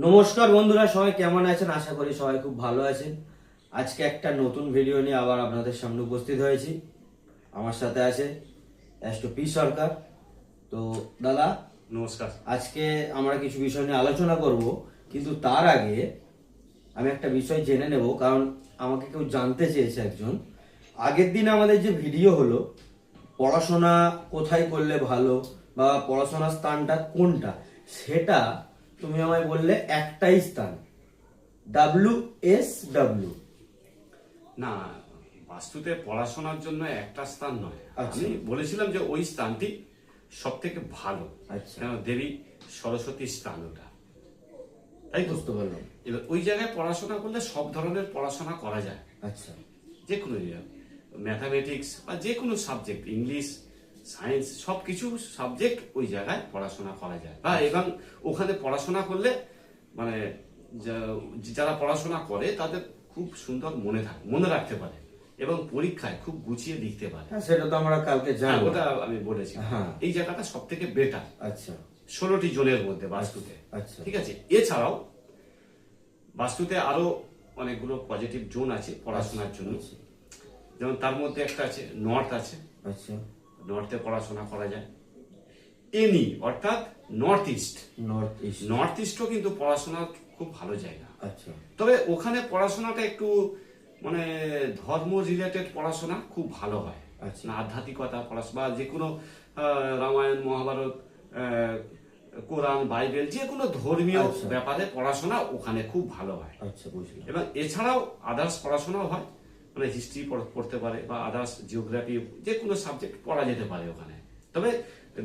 নমস্কার বন্ধুরা, সবাই কেমন আছেন? আশা করি সবাই খুব ভালো আছেন। আজকে একটা নতুন ভিডিও নিয়ে আবার আপনাদের সামনে উপস্থিত হয়েছি। আমার সাথে আছে অ্যাস্ট্রো পি সরকার। তো দাদা নমস্কার। আজকে আমরা কিছু বিষয় নিয়ে আলোচনা করব, কিন্তু তার আগে আমি একটা বিষয় জেনে নেব, কারণ আমাকে কেউ জানতে চেয়েছে একজন। আগের দিন আমাদের যে ভিডিও হলো, পড়াশোনা কোথায় করলে ভালো বা পড়াশোনার স্থানটা কোনটা, সেটা তুমি আমায় বললে একটাই স্থান, WSW। না, বাস্তুতে পড়াশোনার জন্য একটা স্থান নয়। আচ্ছা। আমি বলেছিলাম যে ওই স্থানটি সব থেকে ভালো। আচ্ছা, কেন, দেবী সরস্বতীর স্থান ওটা, তাই তো? বুঝতে পারলাম। এবার ওই জায়গায় পড়াশোনা করলে সব ধরনের পড়াশোনা করা যায়। আচ্ছা যে কোনো ম্যাথামেটিক্স বা যে কোনো সাবজেক্ট, ইংলিশ, সায়েন্স, সব কিছু সাবজেক্ট ওই জায়গায় পড়াশোনা করা যায়। বা এবং ওখানে পড়াশোনা করলে মানে যারা পড়াশোনা করে তাদের খুব সুন্দর মনে রাখতে পারে এবং পরীক্ষায় খুব গুছিয়ে লিখতে পারে। হ্যাঁ, সেটা তো আমরা কালকে জানবো। ওটা আমি বলেছি। হ্যাঁ। এই জায়গাটা সব থেকে বেটার আচ্ছা 16টি জোনের মধ্যে বাস্তুতে। আচ্ছা। ঠিক আছে, এছাড়াও বাস্তুতে আরো অনেকগুলো পজিটিভ জোন আছে পড়াশোনার জন্য। আচ্ছা। যেমন তার মধ্যে একটা আছে নর্থ আছে। আচ্ছা, নর্থে পড়াশোনা করা যায়। এনি অর্থাৎ north east. North east. North ইস্টও কিন্তু পড়াশোনার খুব ভালো জায়গা। আচ্ছা তবে ওখানে পড়াশোনাটা একটু মানে ধর্ম রিলেটেড পড়াশোনা খুব ভালো হয়। আচ্ছা। না, আধ্যাত্মিকতা পড়াশোনা বা যে কোনো রামায়ণ, মহাভারত, কোরআন, বাইবেল, যে কোনো ধর্মীয় আচ্ছা। ব্যাপারে পড়াশোনা ওখানে খুব ভালো হয়। আচ্ছা, বুঝলাম। এবং এছাড়াও আদার্স পড়াশোনাও হয়, মানে হিস্ট্রি পড়তে পারে বা আদার্স জিওগ্রাফি, যে কোনো সাবজেক্ট পড়া যেতে পারে ওখানে। তবে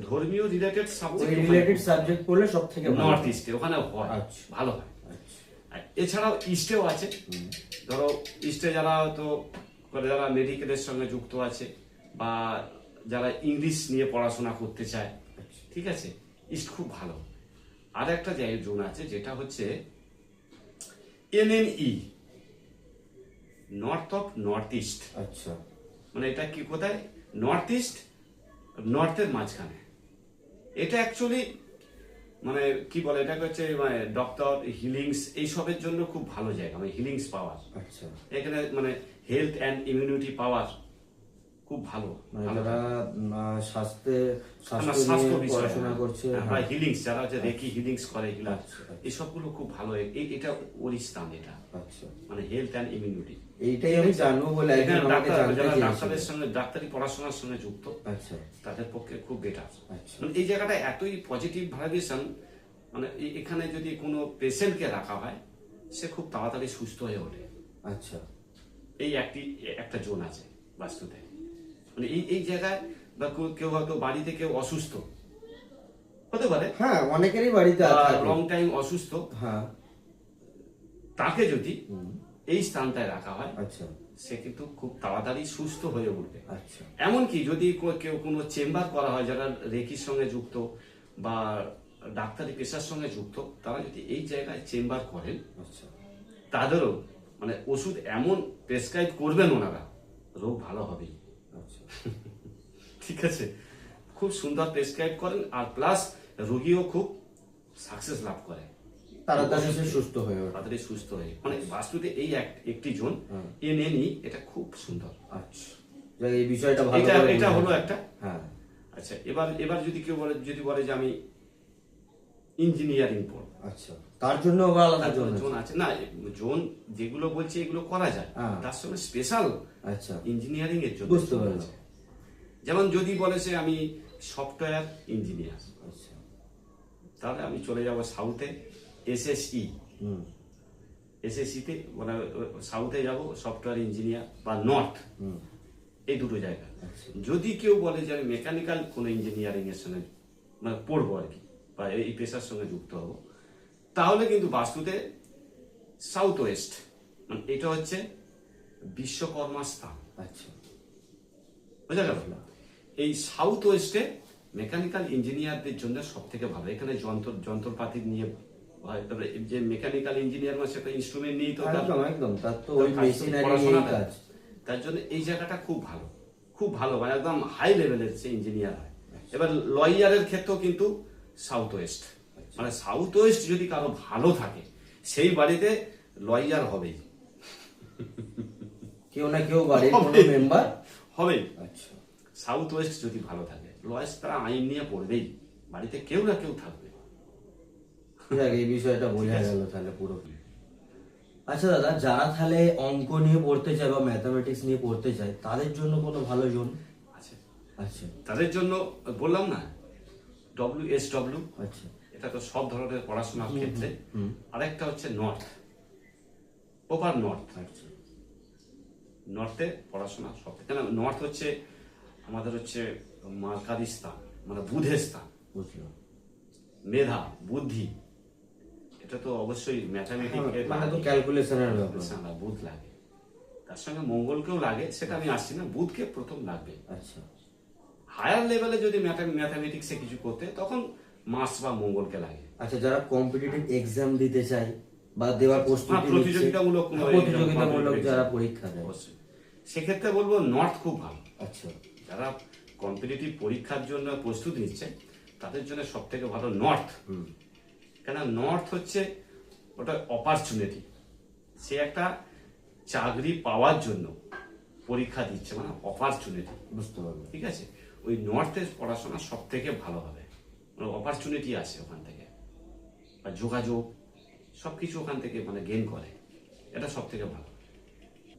ধর্মীয় রিলেটেড ওই রিলেটেড সাবজেক্ট পড়লে সব থেকে নর্থ ইস্টে ওখানে হয়, আচ্ছা। ভালো হয়। আচ্ছা। আর এছাড়াও ইস্টেও আছে। ধরো ইস্টে যারা যারা মেডিকেলের সঙ্গে যুক্ত আছে বা যারা ইংলিশ নিয়ে পড়াশোনা করতে চায়, ঠিক আছে, ইস্ট খুব ভালো। আর একটা জায়গায় জোন আছে যেটা হচ্ছে NNE, north of north east. আচ্ছা। মানে এটা কি, কোথায়? নর্থ ইস্ট, নর্থের মাঝখানে। এটা অ্যাকচুয়ালি মানে কি বলে, এটাকে হচ্ছে মানে ডক্টর, হিলিংস, এইসবের জন্য খুব ভালো জায়গা, মানে হিলিংস পাওয়ার। আচ্ছা, এখানে মানে হেলথ অ্যান্ড ইমিউনিটি পাওয়ার খুব ভালো। মানে যারা স্বাস্থ্য স্বাস্থ্য নিয়ে পড়াশোনা করছে, বা হিলিংস, যারা হচ্ছে রেকি হিলিংস করে, এগুলো আচ্ছা, আচ্ছা। এসবগুলো খুব ভালো। এটা ওর স্থান, এটা আচ্ছা, মানে হেলথ অ্যান্ড ইমিউনিটি। এইটাই আমি জানবো বলে একজন এখানে আমাকে জানতে যারা চেয়েছিল। ডাক্তারের সঙ্গে, ডাক্তারি পড়াশোনার সঙ্গে যুক্ত, আচ্ছা তাদের পক্ষে খুব বেটার। আচ্ছা। মানে এই জায়গাটা এতই পজিটিভ ভাইব্রেশন, মানে এখানে যদি কোনো পেশেন্টকে রাখা হয়, সে খুব তাড়াতাড়ি সুস্থ হয়ে ওঠে। আচ্ছা। এই একটা জোন আছে বাস্তুতে। মানে এই জায়গায় বা কেউ হয়তো বাড়িতে কেউ অসুস্থ হতে পারে, হ্যাঁ, অনেকেরই বাড়িতে থাকে। লং টাইম অসুস্থ, হ্যাঁ। তাকে যদি এই স্থানটায় রাখা হয়, আচ্ছা সে কিন্তু খুব তাড়াতাড়ি সুস্থ হয়ে উঠবে। আচ্ছা। এমনকি যদি কেউ কোনো চেম্বার করা হয়, যারা রেকির সঙ্গে যুক্ত বা ডাক্তারি পেশার সঙ্গে যুক্ত, তারা যদি এই জায়গায় চেম্বার করেন, আচ্ছা। তাদেরও মানে ওষুধ এমন প্রেসক্রাইব করবেন ওনারা, রোগ ভালো হবেই। আচ্ছা। ঠিক আছে, খুব সুন্দর প্রেসক্রাইব করেন, আর প্লাস রোগীও খুব সাকসেস লাভ করে, তাড়াতাড়ি সে সুস্থ হয়ে ওঠে। তাড়াতাড়ি সুস্থ হয়ে। মানে বাস্তুতে এই একটি জোন হ্যাঁ। NNE, এটা খুব সুন্দর। আচ্ছা, যাক, এই বিষয়টা ভালো এটা করে এটা হলো বুঝলাম। একটা। হ্যাঁ। আচ্ছা, এবার যদি কেউ বলে যে আমি ইঞ্জিনিয়ারিং পড়ব, আচ্ছা, তার জন্য আবার আলাদা তার জোন জন্য আছে। জোন আছে। না, জোন যেগুলো বলছে এগুলো করা যায়, হ্যাঁ। তার সঙ্গে স্পেশাল আচ্ছা, ইঞ্জিনিয়ারিং এর জন্য বুঝতে জোন পারলাম। আছে। যেমন যদি বলে সে আমি সফটওয়্যার ইঞ্জিনিয়ার, আচ্ছা। তাহলে আমি চলে যাব সাউথে, SSE। হুম। SSE তে মানে সাউথে যাব সফটওয়্যার ইঞ্জিনিয়ার বা নর্থ, হুম। এই দুটো জায়গা। আচ্ছা। যদি কেউ বলে যে আমি মেকানিক্যাল কোনো ইঞ্জিনিয়ারিং এর সঙ্গে মানে পড়বো আর কি, বা এই পেশার সঙ্গে যুক্ত হব, তাহলে কিন্তু বাস্তুতে সাউথ ওয়েস্ট, মানে এটা হচ্ছে বিশ্বকর্মা স্থান। আচ্ছা, বোঝা গেল? এই সাউথ ওয়েস্টে মেকানিক্যাল ইঞ্জিনিয়ারদের জন্য সব থেকে ভালো। এখানে যন্ত্রপাতি নিয়ে হয়, তবে যে মেকানিক্যাল ইঞ্জিনিয়ার মানে সেটা ইনস্ট্রুমেন্ট নিয়েই তো একদম একদম, তার তো তার ওই কাজ, মেশিনারি পড়াশোনা নিয়ে কাজ। তার জন্য এই জায়গাটা খুব ভালো, খুব ভালো, মানে একদম হাই লেভেলের সে ইঞ্জিনিয়ার হয়। এবার লয়ারের ক্ষেত্রেও কিন্তু সাউথ ওয়েস্ট, মানে সাউথ ওয়েস্ট যদি কারো ভালো থাকে সেই বাড়িতে লয়ার হবেই, কেউ না কেউ বাড়ির কোনো হবে। মেম্বার। হবেই। আচ্ছা, সাউথ ওয়েস্ট যদি ভালো থাকে লয়ার তারা আইন নিয়ে পড়বেই, বাড়িতে কেউ না কেউ থাকবে। ঠিক আছে, এই বিষয়টা বোঝা গেল তাহলে পুরো। আচ্ছা দাদা, যারা তাহলে অঙ্ক নিয়ে পড়তে চায় বা ম্যাথামেটিক্স নিয়ে পড়তে চায় তাদের জন্য কোনো ভালো জোন? আছে আচ্ছা তাদের জন্য, বললাম না WSW, আচ্ছা এটা তো সব ধরনের পড়াশোনার ক্ষেত্রে। আরেকটা হচ্ছে নর্থ, প্রপার নর্থ। আচ্ছা নর্থে পড়াশোনা সব থেকে, কেন নর্থ হচ্ছে আমাদের হচ্ছে মার্কারি স্থান, মানে বুধের স্থান, বুঝলাম। মেধা বুদ্ধি, এটা তো অবশ্যই ম্যাথামেটিক্স মানে তো ক্যালকুলেশনের ব্যাপার। বুধ লাগে, তার সঙ্গে মঙ্গলকেও লাগে, সেটা আমি আসছি না, বুধকে প্রথম লাগবে। আচ্ছা হায়ার লেভেলে যদি ম্যাথামেটিক্সে কিছু করতে তখন মার্স বা মঙ্গলকে লাগে। আচ্ছা, যারা কম্পিটিটিভ এক্সাম দিতে চায় বা দেওয়ার প্রস্তুতি নিচ্ছে, প্রতিযোগিতামূলক কোনো প্রতিযোগিতামূলক exam, যারা পরীক্ষা দেয়, অবশ্যই সেক্ষেত্রে বলবো নর্থ খুব ভালো। আচ্ছা যারা কম্পিটিটিভ পরীক্ষার জন্য প্রস্তুতি নিচ্ছে তাদের জন্য সব থেকে ভালো নর্থ। কেন নর্থ হচ্ছে ওটা অপরচুনিটি, সে একটা চাকরি পাওয়ার জন্য পরীক্ষা দিচ্ছে, মানে অপরচুনিটি, বুঝতে পারবে। ঠিক আছে। ওই নর্থের পড়াশোনা সব থেকে ভালো হবে, মানে অপরচুনিটি আসে ওখান থেকে, বা যোগাযোগ সবকিছু ওখান থেকে মানে গেইন করে, এটা সব থেকে ভালো।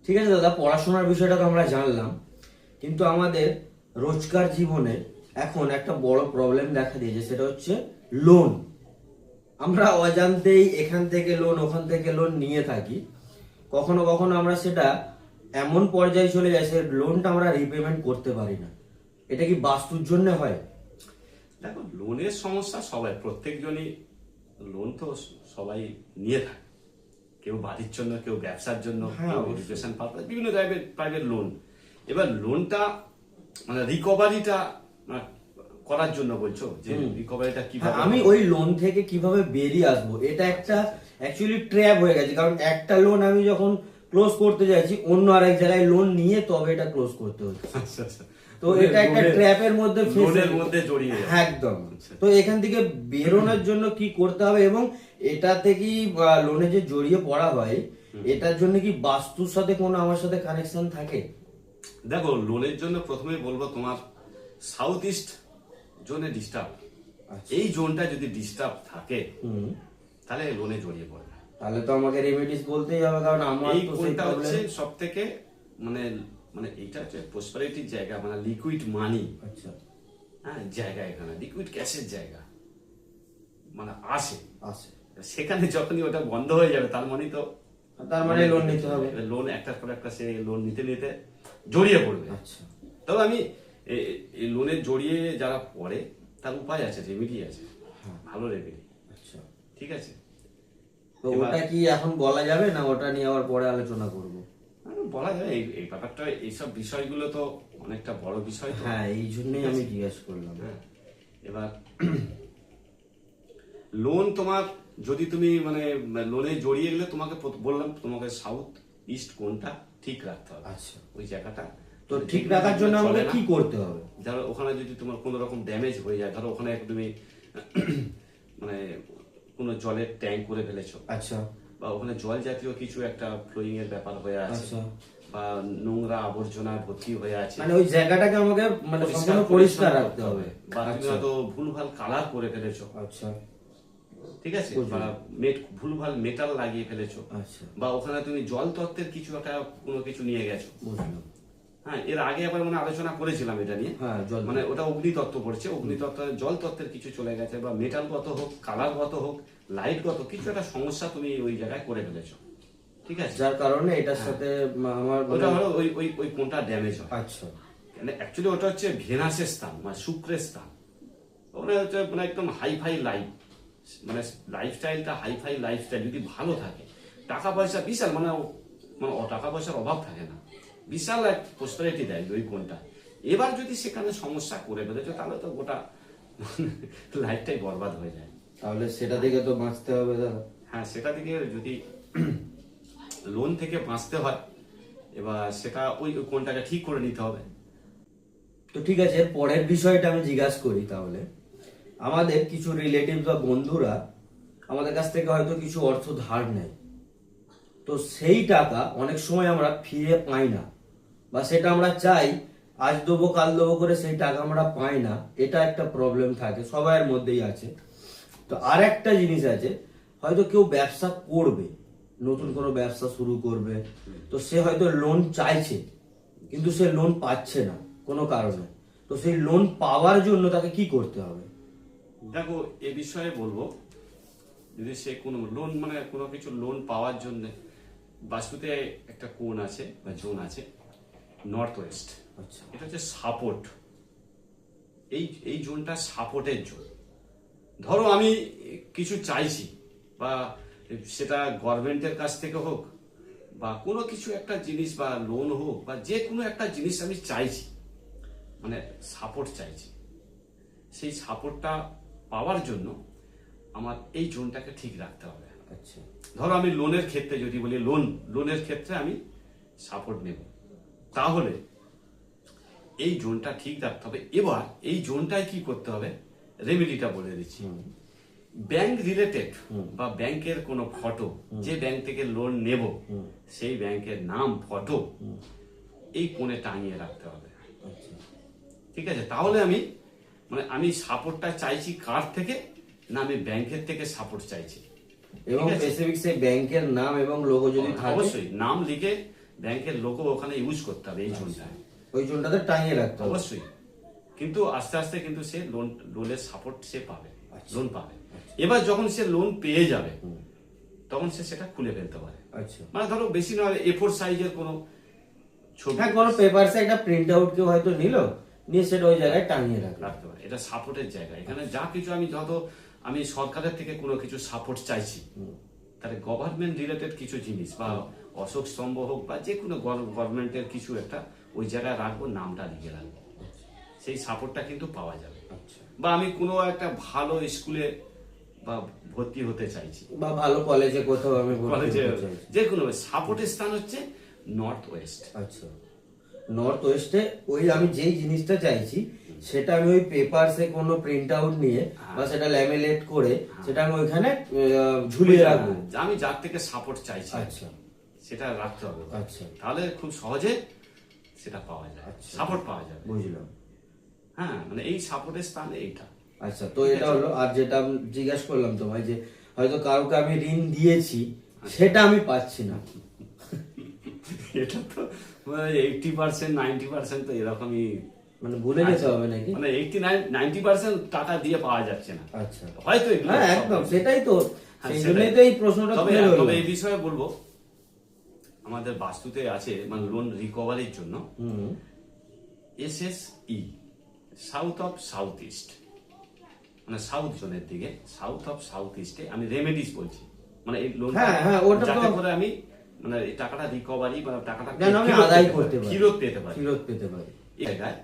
ঠিক আছে দাদা, পড়াশোনার বিষয়টা তো আমরা জানলাম, কিন্তু আমাদের রোজকার জীবনে এখন একটা বড় প্রবলেম দেখা দিয়েছে, সেটা হচ্ছে লোন। আমরা অজান্তেই এখান থেকে লোন ওখান থেকে লোন নিয়ে থাকি, কখনো কখনো আমরা সেটা এমন পর্যায়ে চলে যায় সে লোনটা আমরা রিপেমেন্ট করতে পারি না। এটা কি বাস্তুর জন্য হয়? দেখো লোনের সমস্যা সবাই, প্রত্যেকজনই লোন তো সবাই নিয়ে থাকে, কেউ বাড়ির জন্য, কেউ ব্যবসার জন্য, হ্যাঁ, কেউ অবশ্যই। এডুকেশন পারপাস, বিভিন্ন টাইপের প্রাইভেট লোন। এবার লোনটা মানে রিকভারিটা করার জন্য বলছো যে রিকভারিটা হ্যাঁ, কিভাবে আমি ওই লোন থেকে কিভাবে বেরিয়ে আসবো, এটা একটা অ্যাকচুয়ালি ট্র্যাপ হয়ে গেছে। কারণ একটা লোন আমি যখন ক্লোজ করতে যাচ্ছি, অন্য আরেক জায়গায় লোন নিয়ে তবে এটা ক্লোজ করতে হচ্ছে। আচ্ছা, আচ্ছা। তো এটা একটা ট্র্যাপের মধ্যে ফেঁসে- লোনের মধ্যে জড়িয়ে যাওয়া। হ্যাঁ, একদম। তো এখান থেকে বেরোনোর জন্য কি করতে হবে, এবং এটা থেকে লোনে যে জড়িয়ে পড়া হয় এটার জন্য কি বাস্তুর সাথে কোনো আমার সাথে কানেকশন থাকে? দেখো লোনের জন্য প্রথমে বলবো তোমার সাউথ ইস্ট জোনে ডিস্টার্ব, এই জোনটা যদি ডিস্টার্ব থাকে তাহলে লোনে জড়িয়ে পড়বে। তাহলে তো আমাকে রেমেডিস বলতেই হবে, কারণ আমার এই তো সেই কোনটা হচ্ছে প্রবলেম। সব থেকে মানে মানে এইটা হচ্ছে প্রসপারিটির জায়গা, মানে লিকুইড মানি, আচ্ছা হ্যাঁ জায়গা, এখানে লিকুইড ক্যাশের জায়গা মানে আসে। আছে, সেখানে যখনই ওটা বন্ধ হয়ে যাবে তার মানে তো তার মানে লোন নিতে হবে। লোন একটার পর একটা সে লোন নিতে নিতে জড়িয়ে পড়বে। আচ্ছা তবে আমি এই লোনে জড়িয়ে যারা পড়ে তার উপায় আছে, রেমেডি আছে, ভালো রেমেডি। আচ্ছা, ঠিক আছে, তো ওটা কি এখন বলা যাবে না ওটা নিয়ে আবার পরে আলোচনা করব? বলা যায় এই ব্যাপারটা, এইসব বিষয়গুলো তো অনেকটা বড় বিষয় তো। হ্যাঁ, এই জন্যই আমি জিজ্ঞেস করলাম। হ্যাঁ, এবার লোন তোমার যদি তুমি মানে লোনে জড়িয়ে গেলে তোমাকে বললাম তোমাকে সাউথ ইস্ট কোনটা ঠিক রাখতে হবে। আচ্ছা, ওই জায়গাটা তো ঠিক রাখার জন্য চলে আমাকে না। কি করতে হবে? ধরো ওখানে যদি তোমার কোনো রকম ড্যামেজ হয়ে যায়, ধরো ওখানে তুমি মানে কোনো জলের ট্যাঙ্ক করে ফেলেছো, আচ্ছা বা ওখানে জল জাতীয় কিছু একটা ফ্লোয়িং এর ব্যাপার হয়ে আছে, আচ্ছা, বা নোংরা আবর্জনা ভর্তি হয়ে আছে, মানে ওই জায়গাটাকে আমাকে মানে সম্পূর্ণ পরিষ্কার রাখতে হবে। বা তুমি আচ্ছা হয়তো ভুলভাল কালার করে ফেলেছো, আচ্ছা ঠিক আছে, বা ভুলভাল মেটাল লাগিয়ে ফেলেছো, আচ্ছা, বা ওখানে তুমি জল তত্ত্বের কিছু একটা কোনো কিছু নিয়ে গেছো। বুঝলাম। হ্যাঁ, এর আগে আবার মানে আলোচনা করেছিলাম এটা নিয়ে। হ্যাঁ, জল মানে ওটা অগ্নিতত্ত্ব পড়ছে, অগ্নিতত্ত্ব জল তত্ত্বের কিছু চলে গেছে, বা মেটালগত হোক, কালারগত হোক, লাইটগত কিছু একটা সমস্যা তুমি ওই জায়গায় করে ফেলেছো, ঠিক আছে। যার কারণে এটার সাথে আমার ওটা হলো ওই ওই ওই কোনটা ড্যামেজ হয়। আচ্ছা মানে অ্যাকচুয়ালি ওটা হচ্ছে ভেনাসের স্থান, মানে শুক্রের স্থান। ওটা হচ্ছে মানে একদম হাইফাই লাইফ, মানে লাইফস্টাইলটা হাইফাই লাইফস্টাইল যদি ভালো থাকে, টাকা পয়সা বিশাল মানে মানে টাকা পয়সার অভাব থাকে না, বিশাল এক প্রসপারিটি দেয় ওই কোনটা। এবার যদি সেখানে সমস্যা করে ফেলেছো তাহলে তো গোটা লাইফটাই বরবাদ হয়ে যায়। তাহলে সেটা থেকে তো বাঁচতে হবে দাদা। হ্যাঁ, সেটা থেকে যদি লোন থেকে বাঁচতে হয়, এবার সেটা ওই কোনটাকে ঠিক করে নিতে হবে। তো ঠিক আছে, এর পরের বিষয়টা আমি জিজ্ঞাসা করি তাহলে। আমাদের কিছু রিলেটিভ বা বন্ধুরা আমাদের কাছ থেকে হয়তো কিছু অর্থ ধার নেয়, তো সেই টাকা অনেক সময় আমরা ফিরে পাই না, বা সেটা আমরা চাই আজ দেবো কাল দেবো করে সেই টাকা আমরা পাই না, এটা একটা প্রবলেম থাকে সবার মধ্যেই আছে। তো আর একটা জিনিস আছে, হয়তো কেউ ব্যবসা করবে, নতুন কোনো ব্যবসা শুরু করবে, তো সে হয়তো লোন চাইছে কিন্তু সে লোন পাচ্ছে না কোনো কারণে, তো সেই লোন পাওয়ার জন্য তাকে কি করতে হবে? দেখো এ বিষয়ে বলবো, যদি সে কোনো লোন মানে কোনো কিছু লোন পাওয়ার জন্য, বাস্তুতে একটা কোণ আছে বা জোন আছে নর্থ ওয়েস্ট, আচ্ছা এটা হচ্ছে সাপোর্ট। এই জোনটা সাপোর্টের জোন। ধরো আমি কিছু চাইছি, বা সেটা গভর্নমেন্টের কাছ থেকে হোক, বা কোনো কিছু একটা জিনিস বা লোন হোক, বা যে কোনো একটা জিনিস আমি চাইছি, মানে সাপোর্ট চাইছি, সেই সাপোর্টটা পাওয়ার জন্য আমার এই জোনটাকে ঠিক রাখতে হবে। আচ্ছা ধরো আমি লোনের ক্ষেত্রে যদি বলি, লোনের ক্ষেত্রে আমি সাপোর্ট নেব, তাহলে এই জোনটা ঠিক রাখতে হবে। এবার এই জোনটায় কি করতে হবে, রেমেডিটা বলে দিচ্ছি। ব্যাংক রিলেটেড বা ব্যাংকের কোনো ফটো, যে ব্যাংক থেকে লোন নেব সেই ব্যাংকের নাম, ফটো এই কোণে টাঙিয়ে রাখতে হবে। আচ্ছা ঠিক আছে, তাহলে আমি সাপোর্টটা চাইছি কার থেকে, না আমি ব্যাংকের থেকে সাপোর্ট চাইছি। এবং ঠিক আছে? স্পেসিফিক সেই ব্যাংকের নাম এবং লোগো যদি থাকে, অবশ্যই নাম লিখে ব্যাংকের লোগো ওখানে ইউজ করতে হবে এই জোনটায়, ওই জোনটাতে টাঙিয়ে রাখতে হবে। অবশ্যই। কিন্তু আস্তে আস্তে কিন্তু সে লোনের সাপোর্ট সে পাবে, লোন পাবে। এবার যখন সে লোন পেয়ে যাবে তখন সে সেটা খুলে ফেলতে পারে। আচ্ছা মানে ধরো বেশি নয়, A4 সাইজের কোনো ছবি হ্যাঁ, কোনো পেপারসে একটা প্রিন্ট আউট কেউ হয়তো নিল, নিয়ে সেটা ওই জায়গায় টাঙিয়ে রাখলো। রাখতে পারে। এটা সাপোর্টের জায়গা। এখানে যা কিছু আমি সরকারের থেকে কোনো কিছু সাপোর্ট চাইছি, তাহলে গভর্নমেন্ট রিলেটেড কিছু জিনিস বা অশোক স্তম্ভ হোক বা যে কোনো গভর্নমেন্টের কিছু একটা ওই জায়গায় রাখবো, নামটা লিখে রাখবো, সেই সাপোর্টটা কিন্তু পাওয়া যাবে। আচ্ছা বা আমি কোনো একটা ভালো স্কুলে বা ভর্তি হতে চাইছি, বা ভালো কলেজে কোথাও আমি ভর্তি কলেজে, হতে চাইছি। যে কোনো সাপোর্টের স্থান হচ্ছে নর্থ ওয়েস্ট। আচ্ছা, নর্থ ওয়েস্টে ওই আমি যেই জিনিসটা চাইছি সেটা আমি ওই পেপারসে কোনো প্রিন্ট আউট নিয়ে বা সেটা ল্যামিনেট করে সেটা আমি ওইখানে ঝুলিয়ে রাখবো। আমি যার থেকে সাপোর্ট চাইছি আচ্ছা সেটা রাখতে হবে। আচ্ছা তাহলে খুব সহজে সেটা পাওয়া যায়, সাপোর্ট পাওয়া যাবে। বুঝলাম। হ্যাঁ, মানে এই সাপোর্টের স্থান এইটা। আচ্ছা, তো এটা হলো। আর যেটা আমি জিজ্ঞেস করলাম তোমায়, যে হয়তো কাউকে আমি ঋণ দিয়েছি সেটা আমি পাচ্ছি না, এটা তো মানে 80% 90% তো এরকমই, মানে ভুলে যেতে হবে নাকি? মানে 89-90% টাকা দিয়ে পাওয়া যাচ্ছে না। আচ্ছা, হয়তো এগুলো হ্যাঁ একদম সেটাই তো, হ্যাঁ, সেই সেটাই। জন্যই তো এই প্রশ্নটা তবে তুলে ধরলাম। তবে এই বিষয়ে বলবো, আমাদের বাস্তুতে আছে মানে লোন রিকভারির জন্য SSE, south of south east, মানে সাউথ জোনের দিকে, সাউথ অফ সাউথ ইস্টে আমি রেমেডিস বলছি, মানে এই লোন, হ্যাঁ, হ্যাঁ, ওটা তো- যাতে করে আমি মানে এই টাকাটা রিকভারি বা টাকাটা যেন আমি ফেরত আদায় পেতে করতে পারি, পারি, ফেরত পেতে পারি। ফেরত পেতে পারি। এই জায়গায়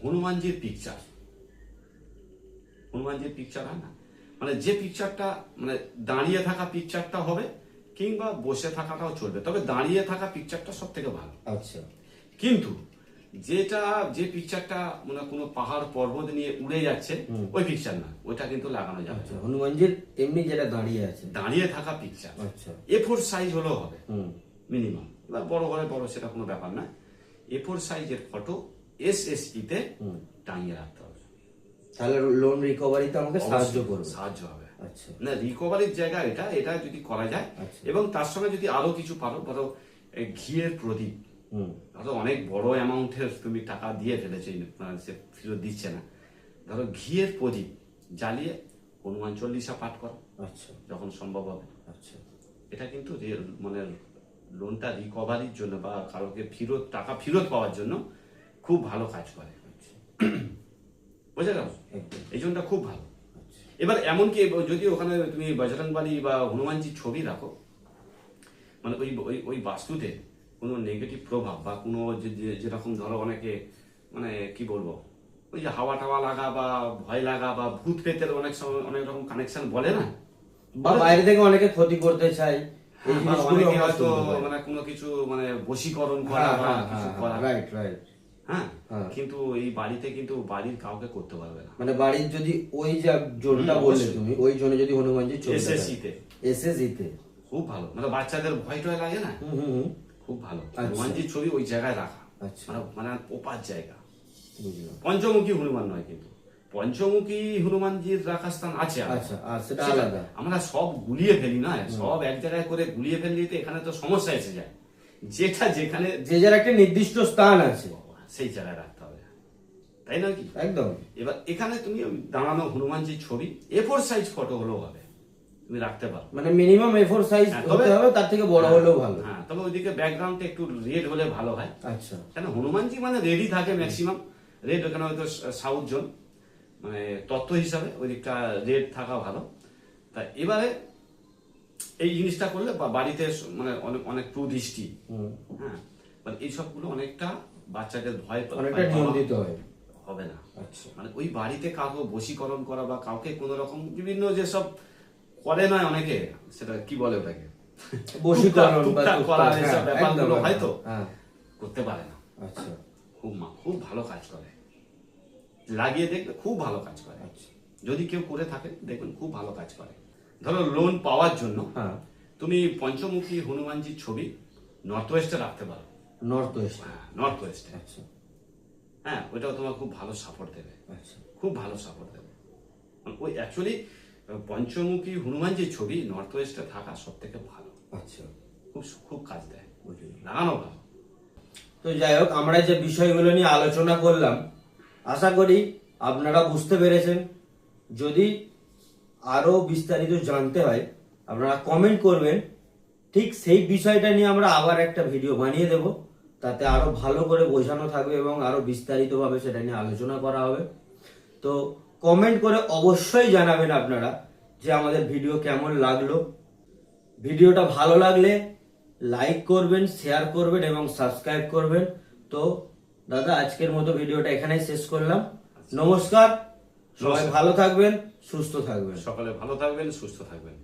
হনুমানজির পিকচার, হনুমানজির পিকচার হয় না, মানে যে পিকচারটা মানে দাঁড়িয়ে থাকা পিকচারটা হবে, কিংবা বসে থাকাটাও চলবে, তবে দাঁড়িয়ে থাকা পিকচারটা সব থেকে ভালো। আচ্ছা, কিন্তু যে পিকচারটা মানে কোনো পাহাড় পর্বত নিয়ে উড়ে যাচ্ছে, ওই পিকচার না, ওইটা কিন্তু লাগানো যাবে আচ্ছা, না। হনুমানজির এমনি যেটা দাঁড়িয়ে আছে, দাঁড়িয়ে থাকা পিকচার আচ্ছা, A4 সাইজ হলেও হবে হুম, মিনিমাম, এবার বড় হলে বড়, সেটা কোনো ব্যাপার না। A4 সাইজের ফটো SSE তে টাঙিয়ে রাখতে হবে, তাহলে লোন রিকভারিতে আমাকে সাহায্য করবে। সাহায্য হবে। আচ্ছা, না, রিকভারির জায়গা এটা যদি করা যায়, আচ্ছা। এবং তার সঙ্গে যদি আরো কিছু পারো, ধরো এই ঘিয়ের প্রদীপ, ধরো অনেক বড় অ্যামাউন্টের তুমি টাকা দিয়ে ফেলেছো, সে ফেরত দিচ্ছে না, ধরো ঘিয়ের প্রদীপ জ্বালিয়ে হনুমান চল্লিশা পাঠ করো আচ্ছা, যখন সম্ভব হবে। আচ্ছা, এটা কিন্তু মানে লোনটা রিকভারির জন্য বা কারোকে টাকা ফেরত পাওয়ার জন্য খুব ভালো কাজ করে। বুঝে গেল? একদম। এই জন্যটা খুব ভালো। এবার এমনকি যদি ওখানে তুমি বজরংবলী বা হনুমানজির ছবি রাখো, মানে ওই বাস্তুতে কোনো নেগেটিভ প্রভাব বা কোনো যেরকম ধরো অনেকে মানে কি বলবো, ওই যে হাওয়া টাওয়া লাগা বা ভয় লাগা বা ভূত প্রেতের অনেক সময় অনেক রকম কানেকশন বলে না, বা বাইরে থেকে অনেকে ক্ষতি করতে চায়, এই বা জিনিসগুলো অনেকে আমরা হয়তো শুনতে পাই। মানে কোনো কিছু মানে বশীকরণ করা বা কিছু করা, রাইট রাইট। হ্যাঁ হ্যাঁ। কিন্তু এই বাড়িতে কিন্তু বাড়ির কাউকে করতে পারবে না। মানে বাড়ির যদি ওই যে জোনটা বললে তুমি, ওই জোনে যদি হনুমানজির ছবি SSC তে এসএসইতে খুব ভালো, মানে বাচ্চাদের ভয় টয় লাগে না, হুম হুম হুম, খুব ভালো। আচ্ছা। হনুমানজির ছবি ওই জায়গায় রাখা, আচ্ছা মানে ওপার জায়গা। বুঝলাম। পঞ্চমুখী হনুমান নয়, কিন্তু পঞ্চমুখী হনুমানজির রাখার স্থান আছে আলাদা। আচ্ছা আর সেটা সেটা আলাদা। আমরা সব গুলিয়ে ফেলি না, সব এক জায়গায় করে গুলিয়ে ফেললে তো এখানে তো সমস্যা এসে যায়। যেটা যেখানে যে যার একটা নির্দিষ্ট স্থান আছে, সেই জায়গায় রাখতে হবে, তাই নয় কি? একদম। এবার এখানে তুমি ওই দাঁড়ানো হনুমানজির ছবি A4 সাইজ ফটো হলেও হবে, তুমি রাখতে পারো। মানে মিনিমাম A4 সাইজ হ্যাঁ, তবে- হতে হবে, তার থেকে বড় হলেও ভালো। হ্যাঁ, তবে ওইদিকে ব্যাকগ্রাউন্ডটা একটু রেড হলে ভালো হয়। আচ্ছা কেন হনুমানজি মানে রেডি থাকে ম্যাক্সিমাম, রেড ওখানে হয়তো সাউথ জোন, মানে তত্ত্ব হিসাবে ওই দিকটা রেড থাকা ভালো। তা এবারে এই জিনিসটা করলে বাড়িতে মানে অনেক অনেক কুদৃষ্টি, হুম, হ্যাঁ, মানে এই সবগুলো অনেকটা বাচ্চাদের ভয় অনেকটা নিয়ন্ত্রিত হয়। হবে না। আচ্ছা মানে ওই বাড়িতে কাউকে বশীকরণ করা বা কাউকে কোন রকম বিভিন্ন যেসব করে নয় অনেকে, সেটা কি বলে ওটাকে, বশীকরণ বা টুকটাক করা, টুকটাক, এসব হ্যাঁ, ব্যাপারগুলো একদম, হয়তো হ্যাঁ। করতে পারে না। আচ্ছা খুব ভালো কাজ করে, লাগিয়ে দেখবে খুব ভালো কাজ করে। আচ্ছা যদি কেউ করে থাকে দেখবেন খুব ভালো কাজ করে। ধরো লোন পাওয়ার জন্য হ্যাঁ, তুমি পঞ্চমুখী হনুমানজির ছবি নর্থ ওয়েস্টে রাখতে পারো। North West. হ্যাঁ, নর্থ ওয়েস্টে, আচ্ছা হ্যাঁ, ওইটাও তোমার খুব ভালো সাপোর্ট দেবে, আচ্ছা খুব ভালো সাপোর্ট দেবে। ওই অ্যাকচুয়ালি পঞ্চমুখী হনুমানজির ছবি নর্থ ওয়েস্টে থাকা সব থেকে ভালো, আচ্ছা খুব খুব কাজ দেয়, বুঝলাম। লাগানো ভালো। তো যাই হোক, আমরা যে বিষয়গুলো নিয়ে আলোচনা করলাম, আশা করি আপনারা বুঝতে পেরেছেন। যদি আরো বিস্তারিত জানতে হয় আপনারা কমেন্ট করবেন, ঠিক সেই বিষয়টা নিয়ে আমরা আবার একটা ভিডিও বানিয়ে দেব, তাতে আরো ভালো করে বোঝানো থাকবে এবং আরো বিস্তারিতভাবে সেটা নিয়ে আলোচনা করা হবে। তো কমেন্ট করে অবশ্যই জানাবেন আপনারা যে আমাদের ভিডিও কেমন লাগলো। ভিডিওটা ভালো লাগলে লাইক করবেন, শেয়ার করবেন এবং সাবস্ক্রাইব করবেন। তো দাদা, আজকের মতো ভিডিওটা এখানেই শেষ করলাম। নমস্কার, সবাই ভালো থাকবেন, সুস্থ থাকবেন। সকালে ভালো থাকবেন, সুস্থ থাকবেন।